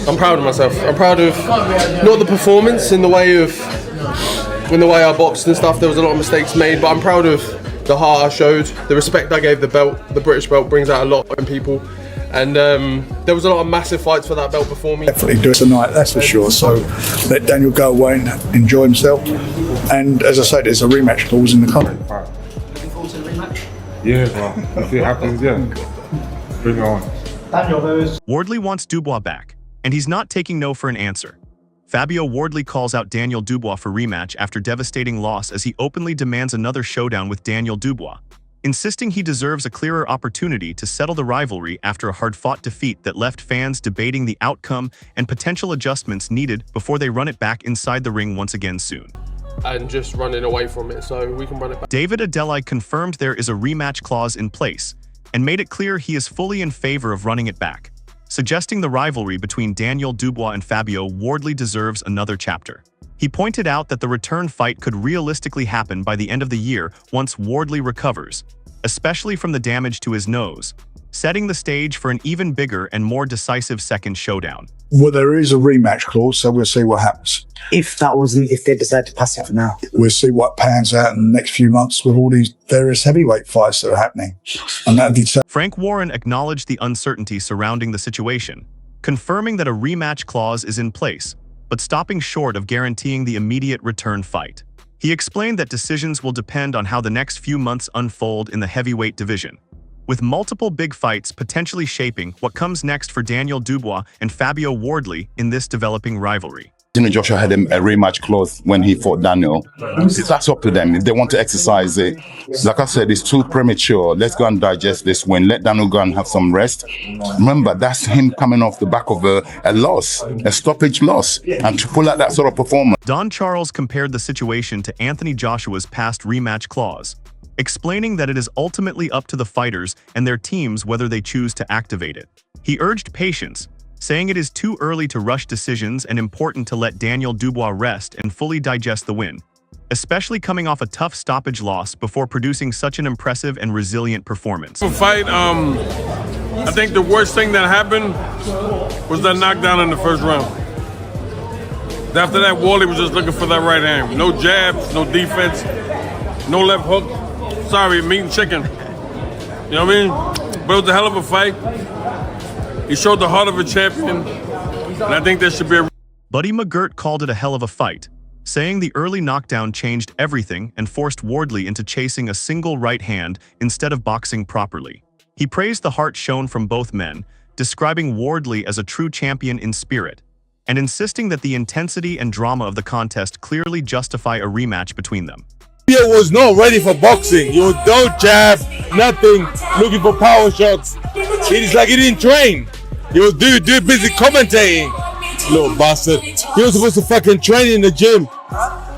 I'm proud of myself. I'm proud of not the performance in the way I boxed and stuff. There was a lot of mistakes made, but I'm proud of the heart I showed, the respect I gave the belt. The British belt brings out a lot in people. And there was a lot of massive fights for that belt before me. Definitely do it tonight, that's for sure. So let Daniel go away and enjoy himself. And as I said, there's a rematch clause in the contract. Looking forward to the rematch? Yeah, well, if it happens, yeah, bring it on. Daniel, Wardley wants Dubois back, and he's not taking no for an answer. Fabio Wardley calls out Daniel Dubois for rematch after devastating loss as he openly demands another showdown with Daniel Dubois, insisting he deserves a clearer opportunity to settle the rivalry after a hard-fought defeat that left fans debating the outcome and potential adjustments needed before they run it back inside the ring once again soon. And just running away from it, so we can run it back. David Adeli confirmed there is a rematch clause in place and made it clear he is fully in favor of running it back, suggesting the rivalry between Daniel Dubois and Fabio Wardley deserves another chapter. He pointed out that the return fight could realistically happen by the end of the year once Wardley recovers, especially from the damage to his nose, setting the stage for an even bigger and more decisive second showdown. Well, there is a rematch clause, so we'll see what happens. if they decide to pass it for now. We'll see what pans out in the next few months with all these various heavyweight fights that are happening. And that'd be Frank Warren acknowledged the uncertainty surrounding the situation, confirming that a rematch clause is in place, but stopping short of guaranteeing the immediate return fight. He explained that decisions will depend on how the next few months unfold in the heavyweight division, with multiple big fights potentially shaping what comes next for Daniel Dubois and Fabio Wardley in this developing rivalry. Joshua had a rematch clause when he fought Daniel. That's up to them. If they want to exercise it, like I said, it's too premature. Let's go and digest this win. Let Daniel go and have some rest. Remember, that's him coming off the back of a loss, a stoppage loss, and to pull out that sort of performance. Don Charles compared the situation to Anthony Joshua's past rematch clause, explaining that it is ultimately up to the fighters and their teams whether they choose to activate it. He urged patience, saying it is too early to rush decisions and important to let Daniel Dubois rest and fully digest the win, especially coming off a tough stoppage loss before producing such an impressive and resilient performance. I think the worst thing that happened was that knockdown in the first round. After that, Wardley was just looking for that right hand. No jabs, no defense, no left hook. Sorry, meat and chicken. You know what I mean? But it was a hell of a fight. He showed the heart of a champion, and I think there should be a... Buddy McGirt called it a hell of a fight, saying the early knockdown changed everything and forced Wardley into chasing a single right hand instead of boxing properly. He praised the heart shown from both men, describing Wardley as a true champion in spirit, and insisting that the intensity and drama of the contest clearly justify a rematch between them. He was not ready for boxing. He was no jab, nothing, looking for power shots. It's like he didn't train. He was busy commentating. Little bastard. He was supposed to fucking train in the gym.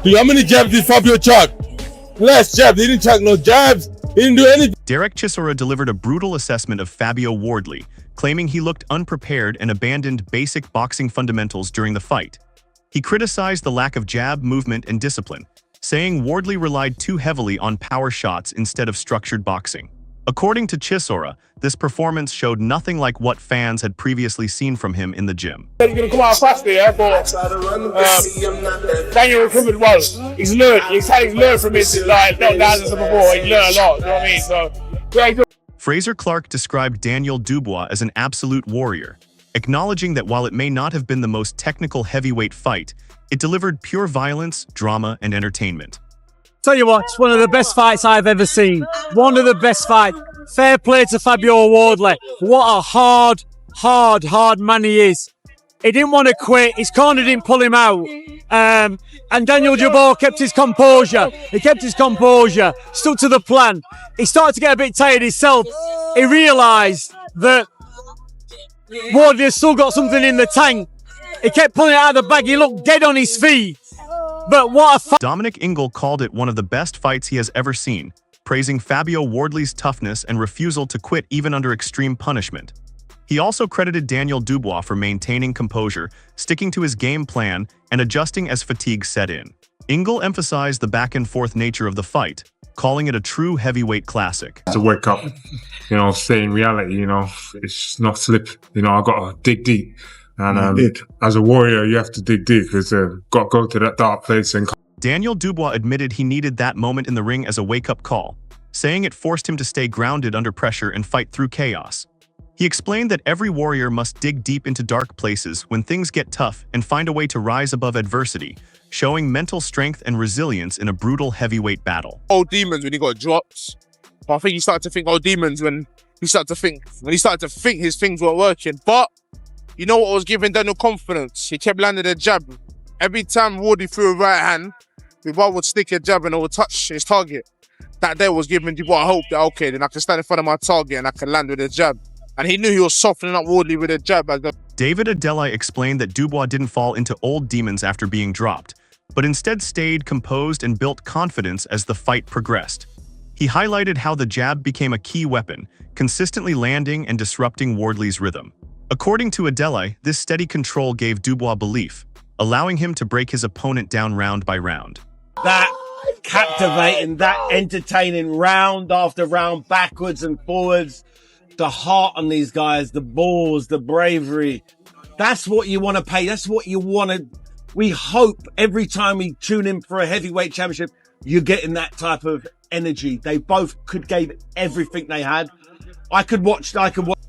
Dude, how many jabs did Fabio chuck? Less jabs. He didn't chuck no jabs. He didn't do anything. Derek Chisora delivered a brutal assessment of Fabio Wardley, claiming he looked unprepared and abandoned basic boxing fundamentals during the fight. He criticized the lack of jab, movement, and discipline, saying Wardley relied too heavily on power shots instead of structured boxing. According to Chisora, this performance showed nothing like what fans had previously seen from him in the gym. He's going to come out faster, yeah, but Daniel recovered well. He's learned. He's learned from his knockdowns and stuff before. He's learned a lot, you know what I mean? So, yeah, Fraser Clark described Daniel Dubois as an absolute warrior, acknowledging that while it may not have been the most technical heavyweight fight, it delivered pure violence, drama, and entertainment. Tell you what, it's one of the best fights I've ever seen. One of the best fights. Fair play to Fabio Wardley. What a hard man he is. He didn't want to quit. His corner didn't pull him out. And Daniel Dubois kept his composure. He kept his composure, stuck to the plan. He started to get a bit tired himself. He realised that Wardley has still got something in the tank. He kept pulling it out of the bag. He looked dead on his feet. But what a fight. Dominic Ingle called it one of the best fights he has ever seen, praising Fabio Wardley's toughness and refusal to quit even under extreme punishment. He also credited Daniel Dubois for maintaining composure, sticking to his game plan, and adjusting as fatigue set in. Ingle emphasized the back-and-forth nature of the fight, calling it a true heavyweight classic. To wake up, stay in reality, it's not slip. I got to dig deep. And as a warrior, you have to dig deep because got to go to that dark place and. Daniel Dubois admitted he needed that moment in the ring as a wake-up call, saying it forced him to stay grounded under pressure and fight through chaos. He explained that every warrior must dig deep into dark places when things get tough and find a way to rise above adversity, showing mental strength and resilience in a brutal heavyweight battle. Old demons when he got dropped. But I think he started to think old demons when he started to think his things weren't working. But you know what was giving Daniel confidence? He kept landing a jab. Every time Wardley threw a right hand, Dubois would stick a jab and it would touch his target. That day was giving Dubois hope that, okay, then I can stand in front of my target and I can land with a jab. And he knew he was softening up Wardley with a jab. David Adeli explained that Dubois didn't fall into old demons after being dropped, but instead stayed composed and built confidence as the fight progressed. He highlighted how the jab became a key weapon, consistently landing and disrupting Wardley's rhythm. According to Adeli, this steady control gave Dubois belief, allowing him to break his opponent down round by round. That captivating, that entertaining round after round, backwards and forwards, the heart on these guys, the balls, the bravery. That's what you want to pay. That's what you want to. We hope every time we tune in for a heavyweight championship, you're getting that type of energy. They both gave everything they had. I could watch.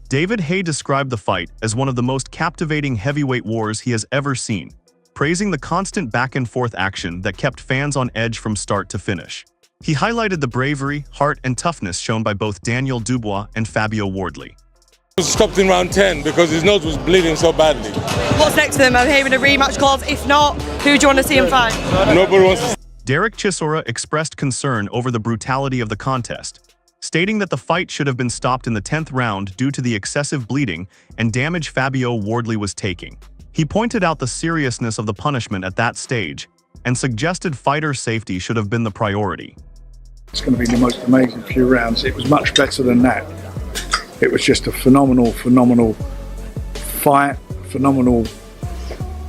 David Hay described the fight as one of the most captivating heavyweight wars he has ever seen, praising the constant back-and-forth action that kept fans on edge from start to finish. He highlighted the bravery, heart, and toughness shown by both Daniel Dubois and Fabio Wardley. He was stopped in round 10 because his nose was bleeding so badly. What's next for them? Are we hearing a rematch clause? If not, who do you want to see him fight? Nobody wants to. Derek Chisora expressed concern over the brutality of the contest, stating that the fight should have been stopped in the 10th round due to the excessive bleeding and damage Fabio Wardley was taking. He pointed out the seriousness of the punishment at that stage and suggested fighter safety should have been the priority. It's going to be the most amazing few rounds. It was much better than that. It was just a phenomenal fight, phenomenal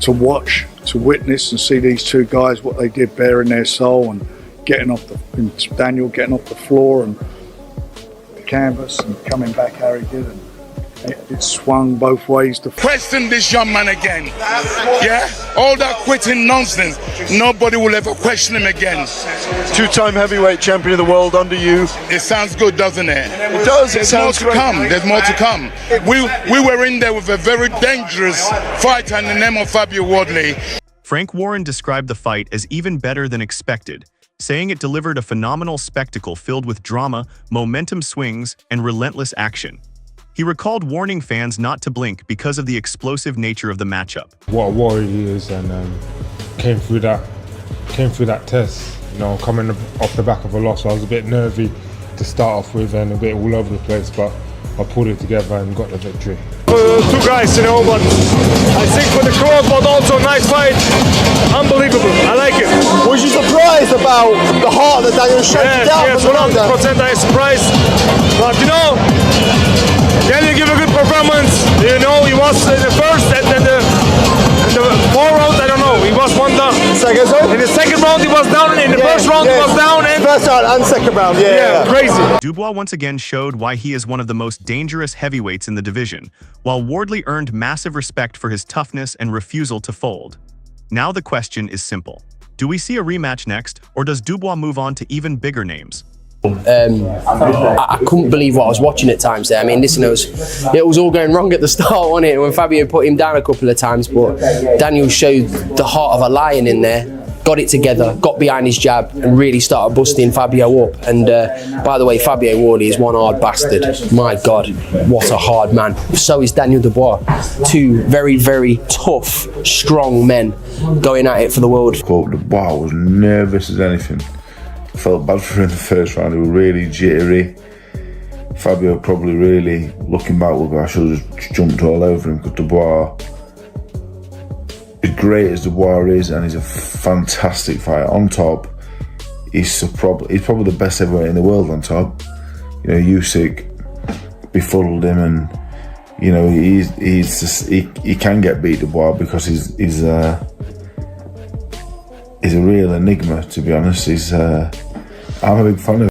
to watch, to witness and see these two guys, what they did, bearing their soul and Daniel getting off the floor and the canvas and coming back how he did. And it swung both ways. Question this young man again. Yeah? All that quitting nonsense. Nobody will ever question him again. Two-time heavyweight champion of the world under you. It sounds good, doesn't it? It does. There's more to come. There's more to come. We were in there with a very dangerous fighter in the name of Fabio Wardley. Frank Warren described the fight as even better than expected, saying it delivered a phenomenal spectacle filled with drama, momentum swings, and relentless action. He recalled warning fans not to blink because of the explosive nature of the matchup. What a warrior he is, and came through that test. You know, coming off the back of a loss, I was a bit nervy to start off with and a bit all over the place, but I pulled it together and got the victory. Two guys, you know, but I think for the crowd, but also nice fight. Unbelievable. I like it. Was you surprised about the heart that Daniel showed down? Yes, 100% I am surprised. But you know, Daniel gave a good performance. You know, he was in the first and then the 4 rounds, I don't know, he was one down. In the second round he was down, in the first round he was down. And first round and second round, crazy. Dubois once again showed why he is one of the most dangerous heavyweights in the division, while Wardley earned massive respect for his toughness and refusal to fold. Now the question is simple. Do we see a rematch next, or does Dubois move on to even bigger names? I couldn't believe what I was watching at times there. I mean, listen, it was all going wrong at the start, wasn't it? When Fabio put him down a couple of times, but Daniel showed the heart of a lion in there, got it together, got behind his jab and really started busting Fabio up. And by the way, Fabio Wardley is one hard bastard. My God, what a hard man. So is Daniel Dubois. Two very, very tough, strong men going at it for the world. Dubois was nervous as anything. Felt bad for him in the first round. He was really jittery. Fabio probably really, looking back, I should have just jumped all over him, because Dubois, as great as Dubois is, and he's a fantastic fighter on top, he's probably the best heavyweight in the world on top. You know, Usyk befuddled him, and you know he can get beat Dubois because he's a real enigma, to be honest. I'm a big fan of him.